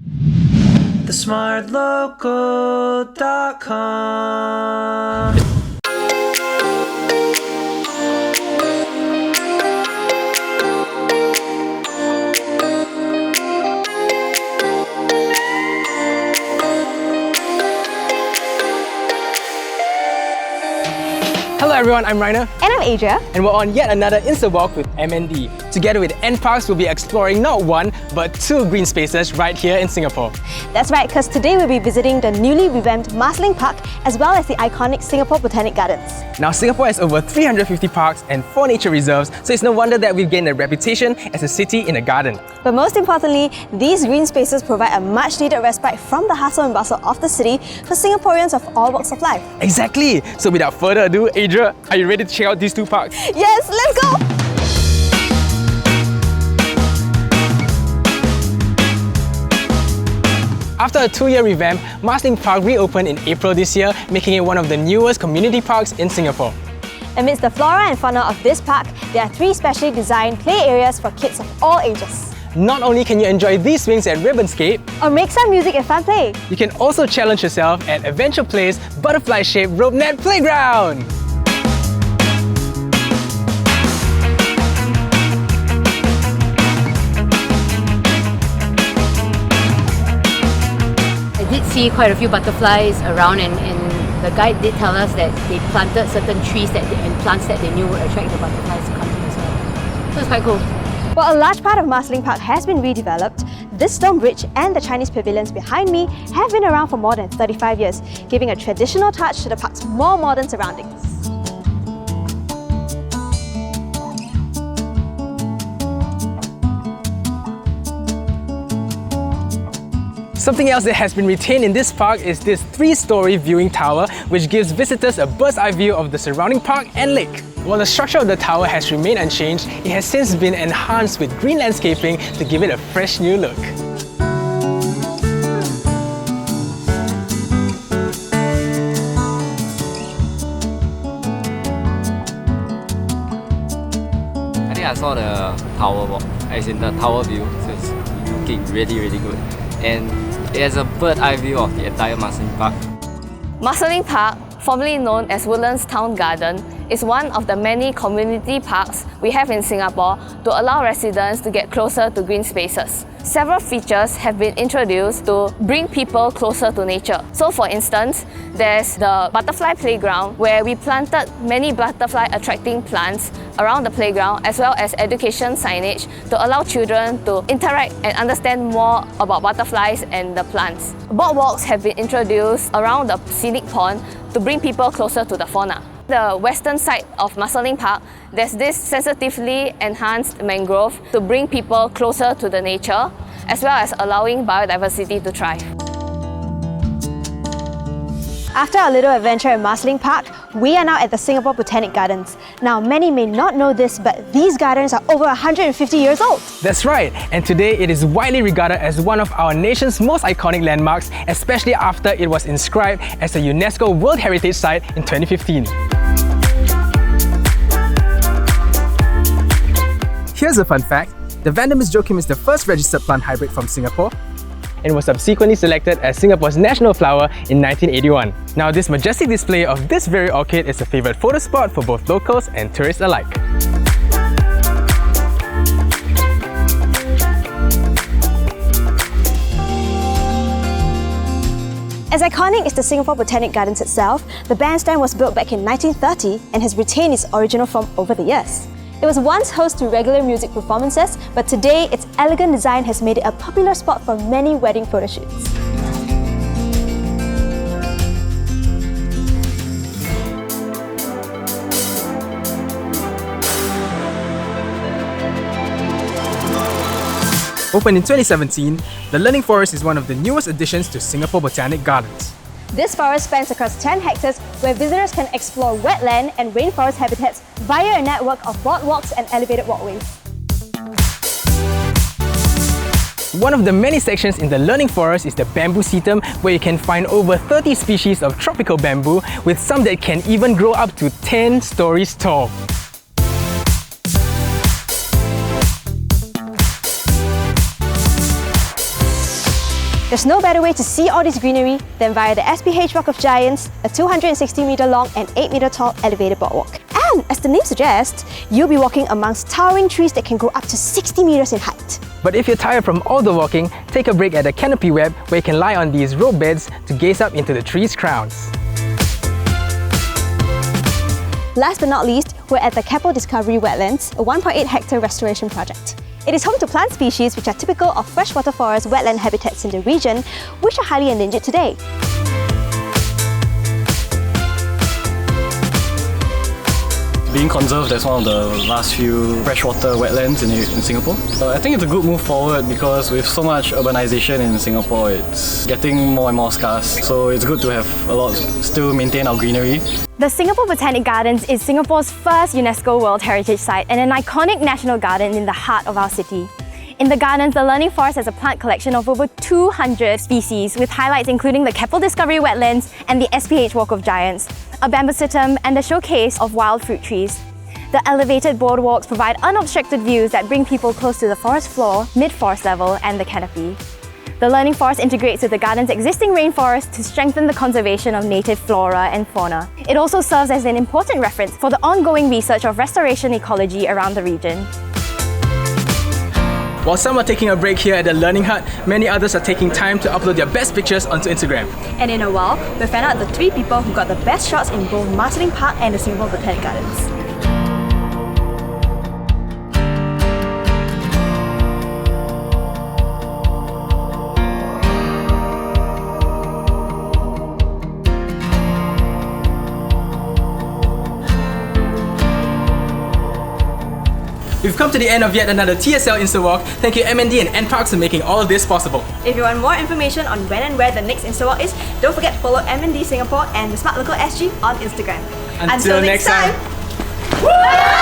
TheSmartLocal.com. Hello everyone, I'm Rainer. And I'm Adria. And we're on yet another Insta Walk with MND. Together with NParks, we'll be exploring not one, but two green spaces right here in Singapore. That's right, because today we'll be visiting the newly revamped Marsiling Park as well as the iconic Singapore Botanic Gardens. Now, Singapore has over 350 parks and 4 nature reserves, so it's no wonder that we've gained a reputation as a city in a garden. But most importantly, these green spaces provide a much-needed respite from the hustle and bustle of the city for Singaporeans of all walks of life. Exactly! So without further ado, Adria, are you ready to check out these two parks? Yes, let's go! After a 2-year revamp, Marsiling Park reopened in April this year, making it one of the newest community parks in Singapore. Amidst the flora and fauna of this park, there are 3 specially designed play areas for kids of all ages. Not only can you enjoy these swings at Ribbonscape, Or make some music and fun play. you can also challenge yourself at Adventure Play's butterfly-shaped rope net playground. I did see quite a few butterflies around, and the guide did tell us that they planted certain trees and plants that they knew would attract the butterflies to come in as well. So it's quite cool. While a large part of Marsiling Park has been redeveloped, this stone bridge and the Chinese pavilions behind me have been around for more than 35 years, giving a traditional touch to the park's more modern surroundings. Something else that has been retained in this park is this 3-story viewing tower, which gives visitors a bird's-eye view of the surrounding park and lake. While the structure of the tower has remained unchanged, it has since been enhanced with green landscaping to give it a fresh new look. I think I saw the tower walk, as in the tower view, so it's looking really good. And it has a bird's eye view of the entire Marsiling Park. Marsiling Park, formerly known as Woodlands Town Garden, is one of the many community parks we have in Singapore to allow residents to get closer to green spaces. Several features have been introduced to bring people closer to nature. So for instance, there's the butterfly playground where we planted many butterfly attracting plants around the playground, as well as education signage to allow children to interact and understand more about butterflies and the plants. Boardwalks have been introduced around the scenic pond to bring people closer to the fauna. The western side of Marsiling Park, there's this sensitively enhanced mangrove to bring people closer to the nature, as well as allowing biodiversity to thrive. After our little adventure in Marsiling Park, we are now at the Singapore Botanic Gardens. Now, many may not know this, but these gardens are over 150 years old. That's right, and today it is widely regarded as one of our nation's most iconic landmarks, especially after it was inscribed as a UNESCO World Heritage Site in 2015. Here's a fun fact. The Vandermeer's Joachim is the first registered plant hybrid from Singapore and was subsequently selected as Singapore's national flower in 1981. Now, this majestic display of this very orchid is a favourite photo spot for both locals and tourists alike. As iconic as the Singapore Botanic Gardens itself, the bandstand was built back in 1930 and has retained its original form over the years. It was once host to regular music performances, but today its elegant design has made it a popular spot for many wedding photo shoots. Opened in 2017, the Learning Forest is one of the newest additions to Singapore Botanic Gardens. This forest spans across 10 hectares where visitors can explore wetland and rainforest habitats via a network of boardwalks and elevated walkways. One of the many sections in the Learning Forest is the bamboo setum, where you can find over 30 species of tropical bamboo, with some that can even grow up to 10 stories tall. There's no better way to see all this greenery than via the SPH Walk of Giants, a 260-meter long and 8-meter tall elevated boardwalk. And as the name suggests, you'll be walking amongst towering trees that can grow up to 60 meters in height. But if you're tired from all the walking, take a break at the canopy web where you can lie on these rope beds to gaze up into the trees' crowns. Last but not least, we're at the Capo Discovery Wetlands, a 1.8-hectare restoration project. It is home to plant species which are typical of freshwater forest wetland habitats in the region, which are highly endangered today. Being conserved as one of the last few freshwater wetlands in Singapore. I think it's a good move forward because with so much urbanization in Singapore, it's getting more and more scarce. So it's good to have a lot, still maintain our greenery. The Singapore Botanic Gardens is Singapore's first UNESCO World Heritage Site and an iconic national garden in the heart of our city. In the gardens, the Learning Forest has a plant collection of over 200 species, with highlights including the Capo Discovery Wetlands and the SPH Walk of Giants, a bambusatum and a showcase of wild fruit trees. The elevated boardwalks provide unobstructed views that bring people close to the forest floor, mid-forest level and the canopy. The Learning Forest integrates with the garden's existing rainforest to strengthen the conservation of native flora and fauna. It also serves as an important reference for the ongoing research of restoration ecology around the region. While some are taking a break here at the Learning Hut, many others are taking time to upload their best pictures onto Instagram. And in a while, we'll find out the 3 people who got the best shots in both Marsiling Park and the Singapore Botanic Gardens. We've come to the end of yet another TSL InstaWalk. Thank you MND and NParks for making all of this possible. If you want more information on when and where the next InstaWalk is, don't forget to follow MND Singapore and TheSmartLocal SG on Instagram. Until next time. Woo!